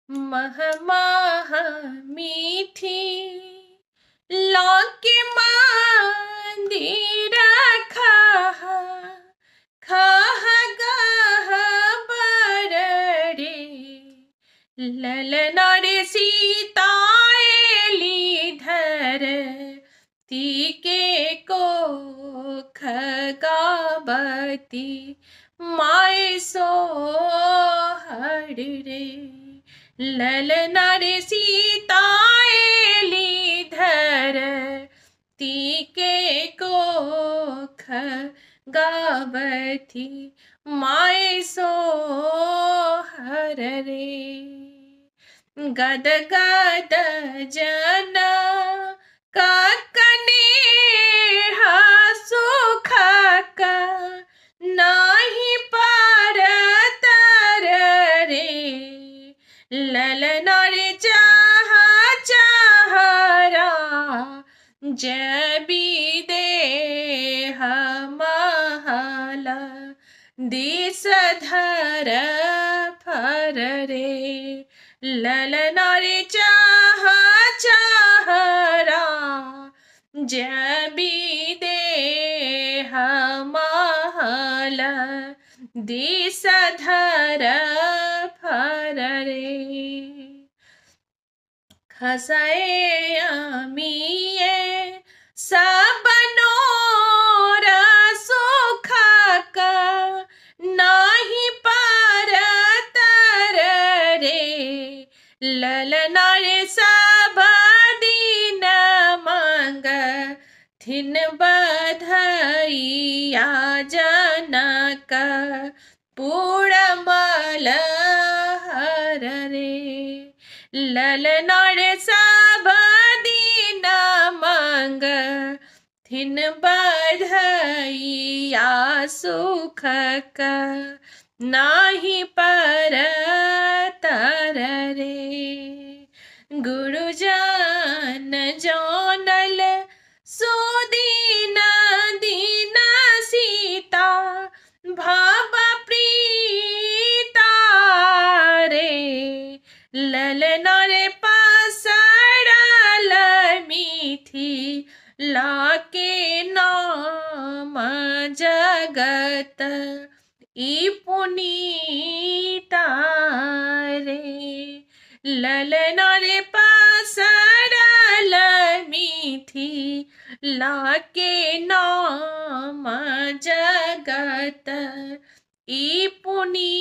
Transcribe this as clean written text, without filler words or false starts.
मह मह मीठी लौकी मंदिर खह खह गह बरड़े ललना रे सीता एली धरती के को खगावती माय सोहर रे ललना रे सीता एली धरती के को खगावती माय सोहर रे गद गद जन काकने सुख नाही परत रे ललना रे चाह चाहरा जबी देह महला दिस धर फर रे ललना रे चाह चाहरा जबी देह महल दिस धर फर रे खसए अमिए सबनोर सुख नाही परत रे ललना रे सब दिन मंग थिन बधइया जनक पूरमल हर रे ललना रे सब दिन मंग थिन बधइया सुख नाही परत रे गुरुजन जोनल सुदीन दीन सीता भाव प्रीता रे ललना रे पसरल मीठी लाके नाम जगत ई पुनीता रे ललना रे पसरल मीठी लाके नाम जगत ई पुनी